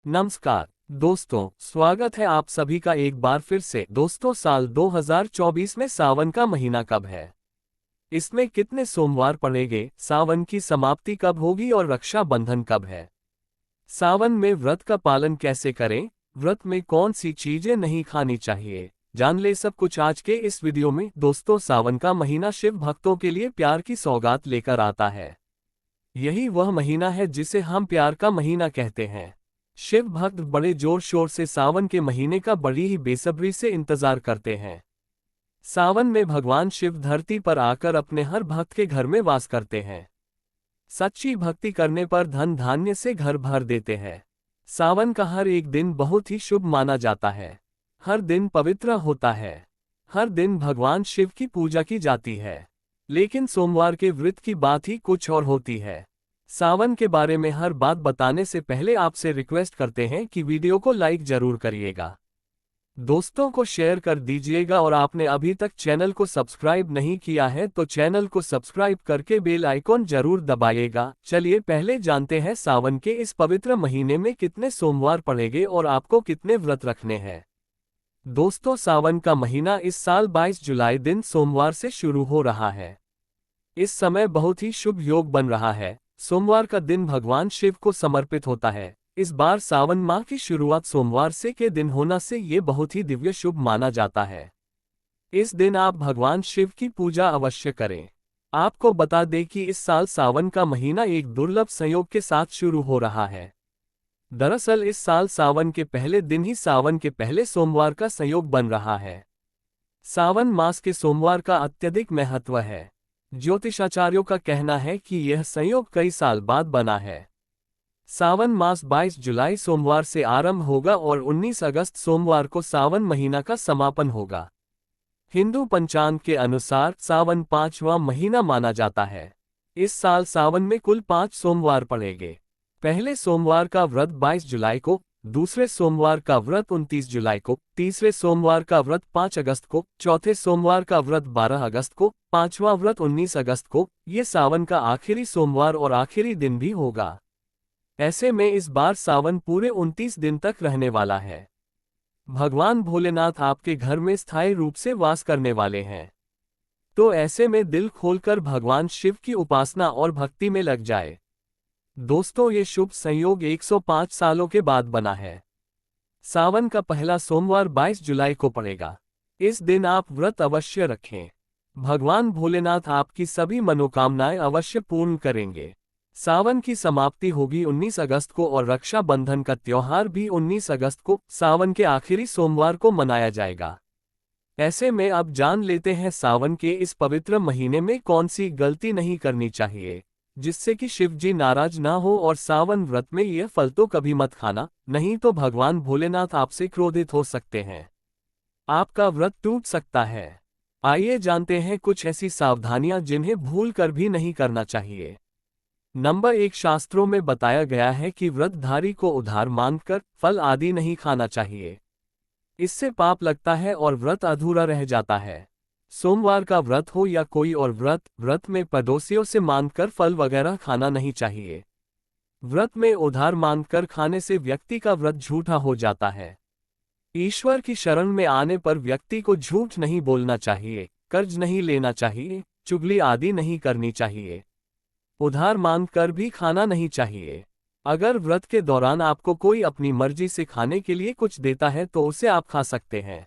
नमस्कार दोस्तों, स्वागत है आप सभी का एक बार फिर से। दोस्तों, साल 2024 में सावन का महीना कब है, इसमें कितने सोमवार पड़ेंगे, सावन की समाप्ति कब होगी और रक्षाबंधन कब है, सावन में व्रत का पालन कैसे करें, व्रत में कौन सी चीजें नहीं खानी चाहिए, जान ले सब कुछ आज के इस वीडियो में। दोस्तों, सावन का महीना शिव भक्तों के लिए प्यार की सौगात लेकर आता है। यही वह महीना है जिसे हम प्यार का महीना कहते हैं। शिव भक्त बड़े जोर शोर से सावन के महीने का बड़ी ही बेसब्री से इंतजार करते हैं। सावन में भगवान शिव धरती पर आकर अपने हर भक्त के घर में वास करते हैं। सच्ची भक्ति करने पर धन धान्य से घर भर देते हैं। सावन का हर एक दिन बहुत ही शुभ माना जाता है। हर दिन पवित्र होता है। हर दिन भगवान शिव की पूजा की जाती है। लेकिन सोमवार के व्रत की बात ही कुछ और होती है। सावन के बारे में हर बात बताने से पहले आपसे रिक्वेस्ट करते हैं कि वीडियो को लाइक जरूर करिएगा, दोस्तों को शेयर कर दीजिएगा और आपने अभी तक चैनल को सब्सक्राइब नहीं किया है तो चैनल को सब्सक्राइब करके बेल आइकॉन जरूर दबाइएगा। चलिए पहले जानते हैं सावन के इस पवित्र महीने में कितने सोमवार पड़ेंगे और आपको कितने व्रत रखने हैं। दोस्तों, सावन का महीना इस साल 22 जुलाई दिन सोमवार से शुरू हो रहा है। इस समय बहुत ही शुभ योग बन रहा है। सोमवार का दिन भगवान शिव को समर्पित होता है। इस बार सावन माह की शुरुआत सोमवार से के दिन होना से ये बहुत ही दिव्य शुभ माना जाता है। इस दिन आप भगवान शिव की पूजा अवश्य करें। आपको बता दें कि इस साल सावन का महीना एक दुर्लभ संयोग के साथ शुरू हो रहा है। दरअसल इस साल सावन के पहले दिन ही सावन के पहले सोमवार का संयोग बन रहा है। सावन मास के सोमवार का अत्यधिक महत्व है। ज्योतिषाचार्यों का कहना है कि यह संयोग कई साल बाद बना है। सावन मास 22 जुलाई सोमवार से आरंभ होगा और 19 अगस्त सोमवार को सावन महीना का समापन होगा। हिंदू पंचांग के अनुसार सावन 5वां महीना माना जाता है। इस साल सावन में कुल 5 सोमवार पड़ेंगे। पहले सोमवार का व्रत 22 जुलाई को, दूसरे सोमवार का व्रत 29 जुलाई को, तीसरे सोमवार का व्रत 5 अगस्त को, चौथे सोमवार का व्रत 12 अगस्त को, पांचवा व्रत 19 अगस्त को। ये सावन का आखिरी सोमवार और आखिरी दिन भी होगा। ऐसे में इस बार सावन पूरे 29 दिन तक रहने वाला है। भगवान भोलेनाथ आपके घर में स्थायी रूप से वास करने वाले हैं। तो ऐसे में दिल खोलकर भगवान शिव की उपासना और भक्ति में लग जाए। दोस्तों, ये शुभ संयोग 105 सालों के बाद बना है। सावन का पहला सोमवार 22 जुलाई को पड़ेगा। इस दिन आप व्रत अवश्य रखें। भगवान भोलेनाथ आपकी सभी मनोकामनाएं अवश्य पूर्ण करेंगे। सावन की समाप्ति होगी 19 अगस्त को और रक्षाबंधन का त्योहार भी 19 अगस्त को सावन के आखिरी सोमवार को मनाया जाएगा। ऐसे में अब जान लेते हैं सावन के इस पवित्र महीने में कौन सी गलती नहीं करनी चाहिए, जिससे कि शिव जी नाराज ना हो। और सावन व्रत में यह फल तो कभी मत खाना, नहीं तो भगवान भोलेनाथ आपसे क्रोधित हो सकते हैं। आपका व्रत टूट सकता है। आइए जानते हैं कुछ ऐसी सावधानियां जिन्हें भूल कर भी नहीं करना चाहिए। नंबर 1, शास्त्रों में बताया गया है कि व्रतधारी को उधार मांगकर फल आदि नहीं खाना चाहिए। इससे पाप लगता है और व्रत अधूरा रह जाता है। सोमवार का व्रत हो या कोई और व्रत में पड़ोसियों से मांगकर फल वगैरह खाना नहीं चाहिए। व्रत में उधार मांगकर खाने से व्यक्ति का व्रत झूठा हो जाता है। ईश्वर की शरण में आने पर व्यक्ति को झूठ नहीं बोलना चाहिए, कर्ज नहीं लेना चाहिए, चुगली आदि नहीं करनी चाहिए। उधार मांगकर भी खाना नहीं चाहिए। अगर व्रत के दौरान आपको कोई अपनी मर्जी से खाने के लिए कुछ देता है तो उसे आप खा सकते हैं,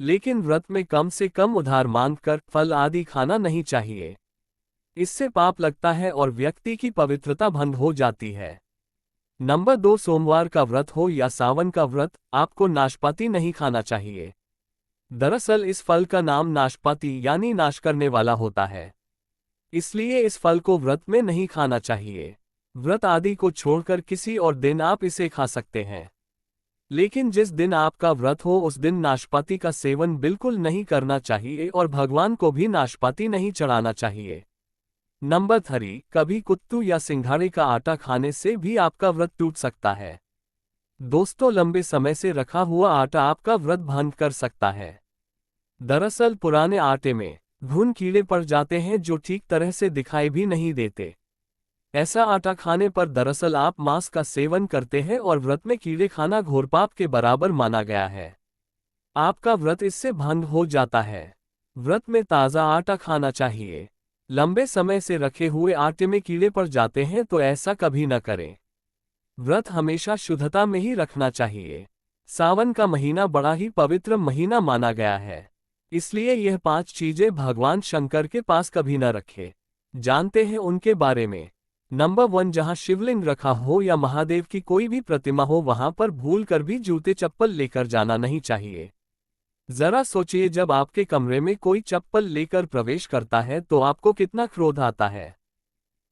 लेकिन व्रत में कम से कम उधार मांगकर फल आदि खाना नहीं चाहिए। इससे पाप लगता है और व्यक्ति की पवित्रता भंग हो जाती है। नंबर 2, सोमवार का व्रत हो या सावन का व्रत, आपको नाशपाती नहीं खाना चाहिए। दरअसल इस फल का नाम नाशपाती यानी नाश करने वाला होता है, इसलिए इस फल को व्रत में नहीं खाना चाहिए। व्रत आदि को छोड़कर किसी और दिन आप इसे खा सकते हैं, लेकिन जिस दिन आपका व्रत हो उस दिन नाशपाती का सेवन बिल्कुल नहीं करना चाहिए और भगवान को भी नाशपाती नहीं चढ़ाना चाहिए। नंबर 3, कभी कुत्तू या सिंघाड़े का आटा खाने से भी आपका व्रत टूट सकता है। दोस्तों, लंबे समय से रखा हुआ आटा आपका व्रत भंग कर सकता है। दरअसल पुराने आटे में घुन कीड़े पड़ जाते हैं जो ठीक तरह से दिखाई भी नहीं देते। ऐसा आटा खाने पर दरअसल आप मांस का सेवन करते हैं और व्रत में कीड़े खाना घोर पाप के बराबर माना गया है। आपका व्रत इससे भंग हो जाता है। व्रत में ताज़ा आटा खाना चाहिए। लंबे समय से रखे हुए आटे में कीड़े पड़ जाते हैं तो ऐसा कभी न करें। व्रत हमेशा शुद्धता में ही रखना चाहिए। सावन का महीना बड़ा ही पवित्र महीना माना गया है, इसलिए यह 5 चीजें भगवान शंकर के पास कभी न रखे। जानते हैं उनके बारे में। नंबर 1, जहां शिवलिंग रखा हो या महादेव की कोई भी प्रतिमा हो वहां पर भूल कर भी जूते चप्पल लेकर जाना नहीं चाहिए। जरा सोचिए, जब आपके कमरे में कोई चप्पल लेकर प्रवेश करता है तो आपको कितना क्रोध आता है।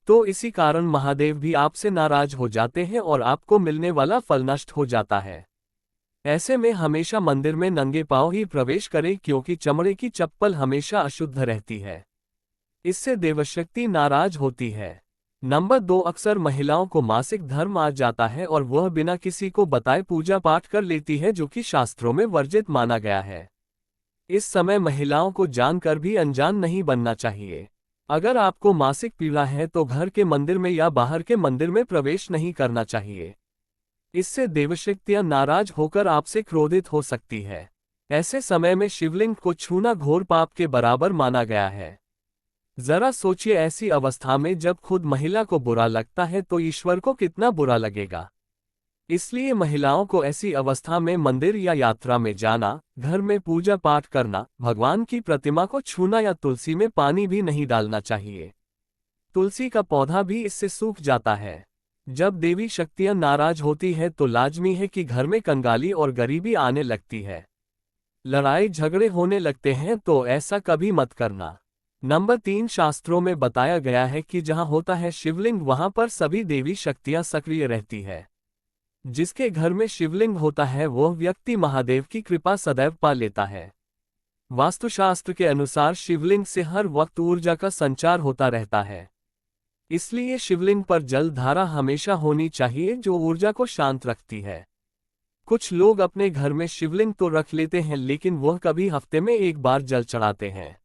तो इसी कारण महादेव भी आपसे नाराज हो जाते हैं और आपको मिलने वाला फल नष्ट हो जाता है। ऐसे में हमेशा मंदिर में नंगे पांव ही प्रवेश करें, क्योंकि चमड़े की चप्पल हमेशा अशुद्ध रहती है। इससे देवशक्ति नाराज होती है। नंबर 2, अक्सर महिलाओं को मासिक धर्म आ जाता है और वह बिना किसी को बताए पूजा पाठ कर लेती है, जो कि शास्त्रों में वर्जित माना गया है। इस समय महिलाओं को जानकर भी अनजान नहीं बनना चाहिए। अगर आपको मासिक पीड़ा है तो घर के मंदिर में या बाहर के मंदिर में प्रवेश नहीं करना चाहिए। इससे देवशक्तियां नाराज होकर आपसे क्रोधित हो सकती है। ऐसे समय में शिवलिंग को छूना घोर पाप के बराबर माना गया है। जरा सोचिए, ऐसी अवस्था में जब खुद महिला को बुरा लगता है तो ईश्वर को कितना बुरा लगेगा। इसलिए महिलाओं को ऐसी अवस्था में मंदिर या यात्रा में जाना, घर में पूजा पाठ करना, भगवान की प्रतिमा को छूना या तुलसी में पानी भी नहीं डालना चाहिए। तुलसी का पौधा भी इससे सूख जाता है। जब देवी शक्तियां नाराज होती है तो लाजमी है कि घर में कंगाली और गरीबी आने लगती है। लड़ाई झगड़े होने लगते हैं, तो ऐसा कभी मत करना। नंबर 3, शास्त्रों में बताया गया है कि जहां होता है शिवलिंग वहां पर सभी देवी शक्तियां सक्रिय रहती है। जिसके घर में शिवलिंग होता है वह व्यक्ति महादेव की कृपा सदैव पा लेता है। वास्तुशास्त्र के अनुसार शिवलिंग से हर वक्त ऊर्जा का संचार होता रहता है। इसलिए शिवलिंग पर जल धारा हमेशा होनी चाहिए, जो ऊर्जा को शांत रखती है। कुछ लोग अपने घर में शिवलिंग तो रख लेते हैं, लेकिन वह कभी हफ्ते में एक बार जल चढ़ाते हैं,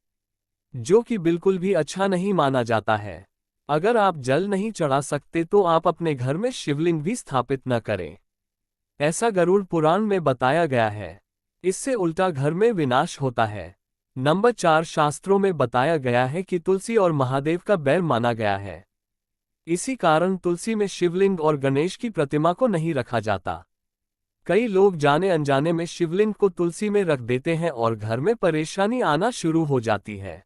जो कि बिल्कुल भी अच्छा नहीं माना जाता है। अगर आप जल नहीं चढ़ा सकते तो आप अपने घर में शिवलिंग भी स्थापित न करें। ऐसा गरुड़ पुराण में बताया गया है। इससे उल्टा घर में विनाश होता है। नंबर 4, शास्त्रों में बताया गया है कि तुलसी और महादेव का बैर माना गया है। इसी कारण तुलसी में शिवलिंग और गणेश की प्रतिमा को नहीं रखा जाता। कई लोग जाने अनजाने में शिवलिंग को तुलसी में रख देते हैं और घर में परेशानी आना शुरू हो जाती है।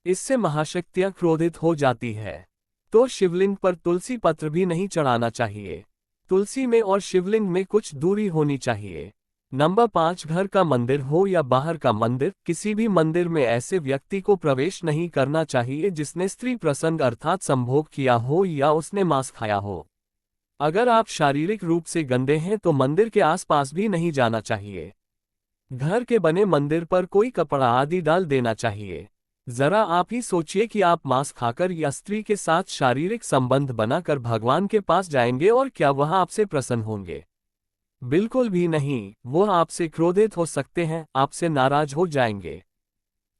इससे महाशक्तियां क्रोधित हो जाती है। तो शिवलिंग पर तुलसी पत्र भी नहीं चढ़ाना चाहिए। तुलसी में और शिवलिंग में कुछ दूरी होनी चाहिए। नंबर 5, घर का मंदिर हो या बाहर का मंदिर, किसी भी मंदिर में ऐसे व्यक्ति को प्रवेश नहीं करना चाहिए जिसने स्त्री प्रसंग अर्थात संभोग किया हो या उसने मांस खाया हो। अगर आप शारीरिक रूप से गंदे हैं तो मंदिर के आसपास भी नहीं जाना चाहिए। घर के बने मंदिर पर कोई कपड़ा आदि डाल देना चाहिए। जरा आप ही सोचिए कि आप मांस खाकर या स्त्री के साथ शारीरिक संबंध बनाकर भगवान के पास जाएंगे और क्या वह आपसे प्रसन्न होंगे? बिल्कुल भी नहीं। वह आपसे क्रोधित हो सकते हैं, आपसे नाराज हो जाएंगे।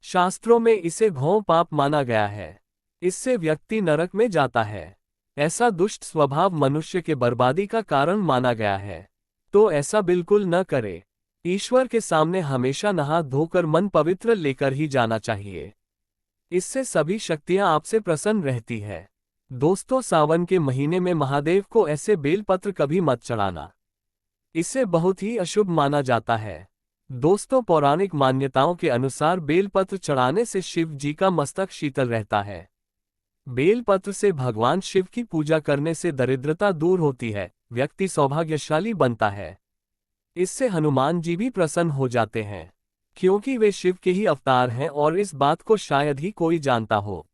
शास्त्रों में इसे घोर पाप माना गया है। इससे व्यक्ति नरक में जाता है। ऐसा दुष्ट स्वभाव मनुष्य के बर्बादी का कारण माना गया है। तो ऐसा बिल्कुल न करे। ईश्वर के सामने हमेशा नहा धोकर मन पवित्र लेकर ही जाना चाहिए। इससे सभी शक्तियां आपसे प्रसन्न रहती है। दोस्तों, सावन के महीने में महादेव को ऐसे बेलपत्र कभी मत चढ़ाना। इसे बहुत ही अशुभ माना जाता है। दोस्तों, पौराणिक मान्यताओं के अनुसार बेलपत्र चढ़ाने से शिव जी का मस्तक शीतल रहता है। बेलपत्र से भगवान शिव की पूजा करने से दरिद्रता दूर होती है, व्यक्ति सौभाग्यशाली बनता है। इससे हनुमान जी भी प्रसन्न हो जाते हैं, क्योंकि वे शिव के ही अवतार हैं और इस बात को शायद ही कोई जानता हो।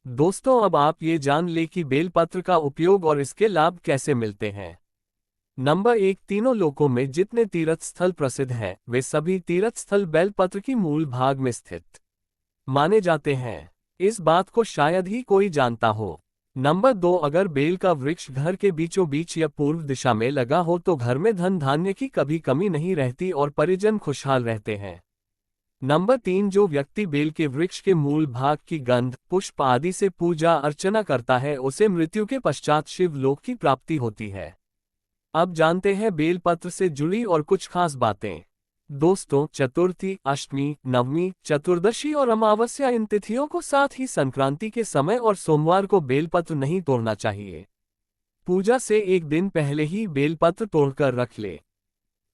दोस्तों, अब आप ये जान ले कि बेलपत्र का उपयोग और इसके लाभ कैसे मिलते हैं। नंबर 1, तीनों लोकों में जितने तीर्थ स्थल प्रसिद्ध हैं, वे सभी तीर्थ स्थल बेलपत्र की मूल भाग में स्थित माने जाते हैं। इस बात को शायद ही कोई जानता हो। नंबर 2, अगर बेल का वृक्ष घर के बीचों बीच या पूर्व दिशा में लगा हो तो घर में धन धान्य की कभी कमी नहीं रहती और परिजन खुशहाल रहते हैं। नंबर 3, जो व्यक्ति बेल के वृक्ष के मूल भाग की गंध, पुष्प आदि से पूजा अर्चना करता है उसे मृत्यु के पश्चात शिवलोक की प्राप्ति होती है। अब जानते हैं बेलपत्र से जुड़ी और कुछ खास बातें। दोस्तों, चतुर्थी, अष्टमी, नवमी, चतुर्दशी और अमावस्या इन तिथियों को, साथ ही संक्रांति के समय और सोमवार को बेलपत्र नहीं तोड़ना चाहिए। पूजा से एक दिन पहले ही बेलपत्र तोड़कर रख ले।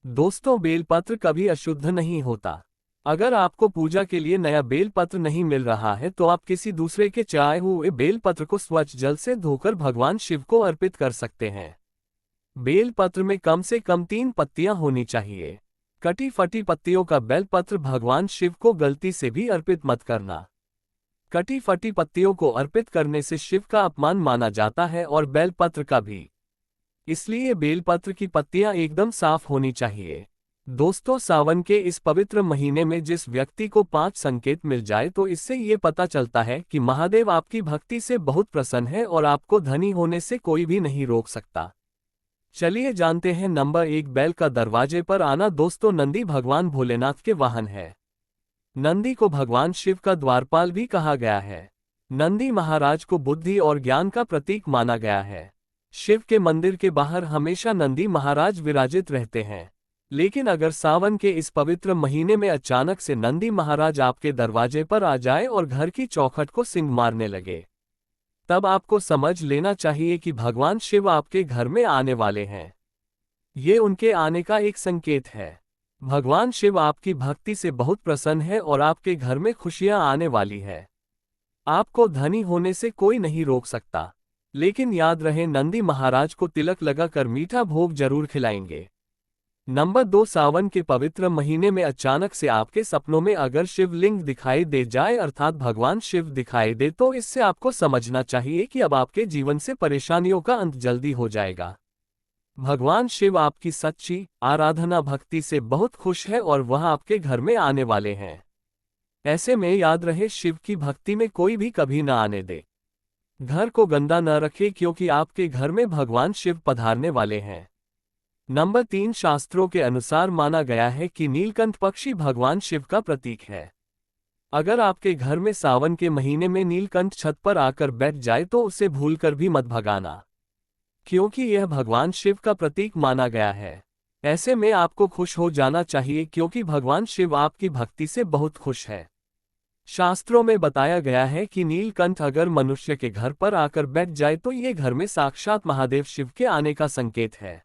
दोस्तों, बेलपत्र कभी अशुद्ध नहीं होता। अगर आपको पूजा के लिए नया बेलपत्र नहीं मिल रहा है तो आप किसी दूसरे के चढ़ाए हुए बेलपत्र को स्वच्छ जल से धोकर भगवान शिव को अर्पित कर सकते हैं। बेलपत्र में कम से कम 3 पत्तियां होनी चाहिए। कटी फटी पत्तियों का बेलपत्र भगवान शिव को गलती से भी अर्पित मत करना। कटी फटी पत्तियों को अर्पित करने से शिव का अपमान माना जाता है और बेलपत्र का भी। इसलिए बेलपत्र की पत्तियां एकदम साफ होनी चाहिए। दोस्तों, सावन के इस पवित्र महीने में जिस व्यक्ति को 5 संकेत मिल जाए तो इससे ये पता चलता है कि महादेव आपकी भक्ति से बहुत प्रसन्न है और आपको धनी होने से कोई भी नहीं रोक सकता। चलिए जानते हैं। नंबर 1, बैल का दरवाजे पर आना। दोस्तों, नंदी भगवान भोलेनाथ के वाहन है। नंदी को भगवान शिव का द्वारपाल भी कहा गया है। नंदी महाराज को बुद्धि और ज्ञान का प्रतीक माना गया है। शिव के मंदिर के बाहर हमेशा नंदी महाराज विराजित रहते हैं। लेकिन अगर सावन के इस पवित्र महीने में अचानक से नंदी महाराज आपके दरवाजे पर आ जाए और घर की चौखट को सींग मारने लगे, तब आपको समझ लेना चाहिए कि भगवान शिव आपके घर में आने वाले हैं। ये उनके आने का एक संकेत है। भगवान शिव आपकी भक्ति से बहुत प्रसन्न है और आपके घर में खुशियां आने वाली है। आपको धनी होने से कोई नहीं रोक सकता। लेकिन याद रहे, नंदी महाराज को तिलक लगाकर मीठा भोग जरूर खिलाएंगे। नंबर 2, सावन के पवित्र महीने में अचानक से आपके सपनों में अगर शिवलिंग दिखाई दे जाए अर्थात भगवान शिव दिखाई दे तो इससे आपको समझना चाहिए कि अब आपके जीवन से परेशानियों का अंत जल्दी हो जाएगा। भगवान शिव आपकी सच्ची आराधना भक्ति से बहुत खुश है और वह आपके घर में आने वाले हैं। ऐसे में याद रहे, शिव की भक्ति में कोई भी कभी न आने दे। घर को गंदा न रखे क्योंकि आपके घर में भगवान शिव पधारने वाले हैं। नंबर 3, शास्त्रों के अनुसार माना गया है कि नीलकंठ पक्षी भगवान शिव का प्रतीक है। अगर आपके घर में सावन के महीने में नीलकंठ छत पर आकर बैठ जाए तो उसे भूलकर भी मत भगाना, क्योंकि यह भगवान शिव का प्रतीक माना गया है। ऐसे में आपको खुश हो जाना चाहिए क्योंकि भगवान शिव आपकी भक्ति से बहुत खुश है। शास्त्रों में बताया गया है कि नीलकंठ अगर मनुष्य के घर पर आकर बैठ जाए तो ये घर में साक्षात महादेव शिव के आने का संकेत है।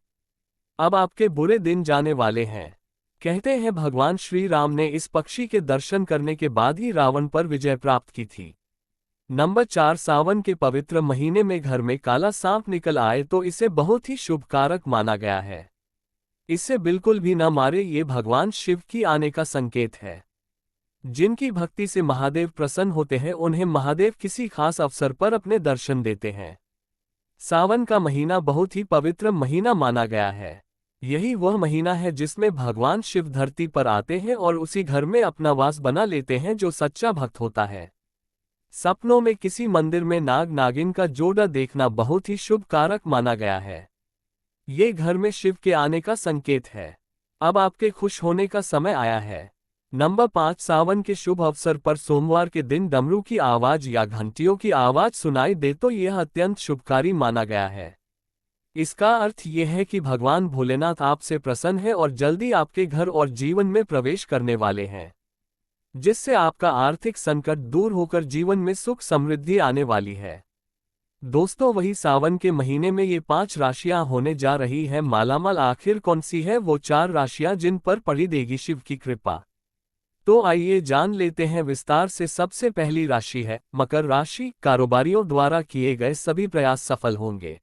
अब आपके बुरे दिन जाने वाले हैं। कहते हैं भगवान श्री राम ने इस पक्षी के दर्शन करने के बाद ही रावण पर विजय प्राप्त की थी। नंबर 4, सावन के पवित्र महीने में घर में काला सांप निकल आए तो इसे बहुत ही शुभ कारक माना गया है। इसे बिल्कुल भी न मारे, ये भगवान शिव की आने का संकेत है। जिनकी भक्ति से महादेव प्रसन्न होते हैं उन्हें महादेव किसी खास अवसर पर अपने दर्शन देते हैं। सावन का महीना बहुत ही पवित्र महीना माना गया है। यही वह महीना है जिसमें भगवान शिव धरती पर आते हैं और उसी घर में अपना वास बना लेते हैं जो सच्चा भक्त होता है। सपनों में किसी मंदिर में नाग नागिन का जोड़ा देखना बहुत ही शुभ कारक माना गया है। ये घर में शिव के आने का संकेत है। अब आपके खुश होने का समय आया है। नंबर 5, सावन के शुभ अवसर पर सोमवार के दिन डमरू की आवाज या घंटियों की आवाज सुनाई दे तो यह अत्यंत शुभकारी माना गया है। इसका अर्थ यह है कि भगवान भोलेनाथ आपसे प्रसन्न है और जल्दी आपके घर और जीवन में प्रवेश करने वाले हैं, जिससे आपका आर्थिक संकट दूर होकर जीवन में सुख समृद्धि आने वाली है। दोस्तों, वही सावन के महीने में ये 5 राशियां होने जा रही है। मालामाल आखिर कौन सी है वो 4 राशियां जिन पर पड़ी देगी शिव की कृपा? तो आइए जान लेते हैं विस्तार से। सबसे पहली राशि है मकर राशि। कारोबारियों द्वारा किए गए सभी प्रयास सफल होंगे।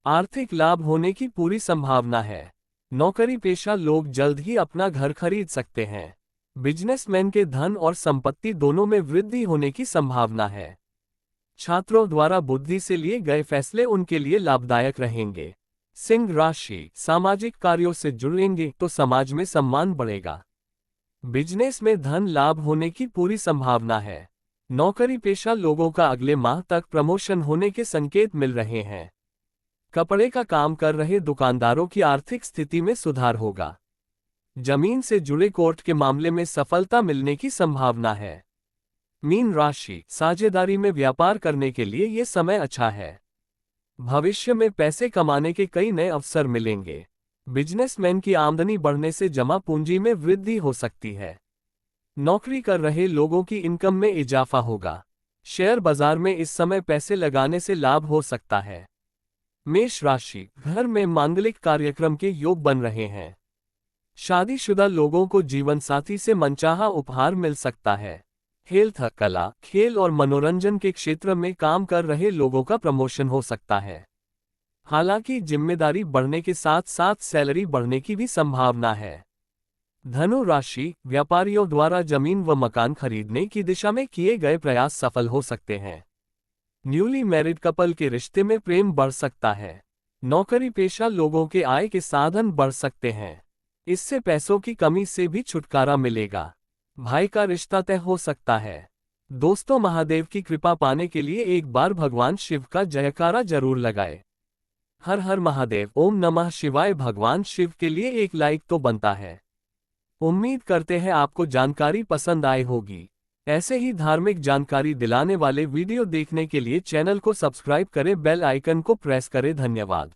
आर्थिक लाभ होने की पूरी संभावना है। नौकरी पेशा लोग जल्द ही अपना घर खरीद सकते हैं। बिजनेसमैन के धन और संपत्ति दोनों में वृद्धि होने की संभावना है। छात्रों द्वारा बुद्धि से लिए गए फैसले उनके लिए लाभदायक रहेंगे। सिंह राशि। सामाजिक कार्यों से जुड़ेंगे तो समाज में सम्मान बढ़ेगा। बिजनेस में धन लाभ होने की पूरी संभावना है। नौकरी पेशा लोगों का अगले माह तक प्रमोशन होने के संकेत मिल रहे हैं। कपड़े का काम कर रहे दुकानदारों की आर्थिक स्थिति में सुधार होगा। जमीन से जुड़े कोर्ट के मामले में सफलता मिलने की संभावना है। मीन राशि, साझेदारी में व्यापार करने के लिए ये समय अच्छा है। भविष्य में पैसे कमाने के कई नए अवसर मिलेंगे। बिजनेसमैन की आमदनी बढ़ने से जमा पूंजी में वृद्धि हो सकती है। नौकरी कर रहे लोगों की इनकम में इजाफा होगा। शेयर बाजार में इस समय पैसे लगाने से लाभ हो सकता है। मेष राशि, घर में मांगलिक कार्यक्रम के योग बन रहे हैं। शादीशुदा लोगों को जीवनसाथी से मनचाहा उपहार मिल सकता है। हेल्थ, कला, खेल और मनोरंजन के क्षेत्र में काम कर रहे लोगों का प्रमोशन हो सकता है। हालांकि जिम्मेदारी बढ़ने के साथ साथ सैलरी बढ़ने की भी संभावना है। धनु राशि, व्यापारियों द्वारा जमीन व मकान खरीदने की दिशा में किए गए प्रयास सफल हो सकते हैं। न्यूली मैरिड कपल के रिश्ते में प्रेम बढ़ सकता है। नौकरी पेशा लोगों के आय के साधन बढ़ सकते हैं। इससे पैसों की कमी से भी छुटकारा मिलेगा। भाई का रिश्ता तय हो सकता है। दोस्तों, महादेव की कृपा पाने के लिए एक बार भगवान शिव का जयकारा जरूर लगाएं। हर हर महादेव, ओम नमः शिवाय। भगवान शिव के लिए एक लाइक तो बनता है। उम्मीद करते हैं आपको जानकारी पसंद आई होगी। ऐसे ही धार्मिक जानकारी दिलाने वाले वीडियो देखने के लिए चैनल को सब्सक्राइब करें, बेल आइकन को प्रेस करें। धन्यवाद।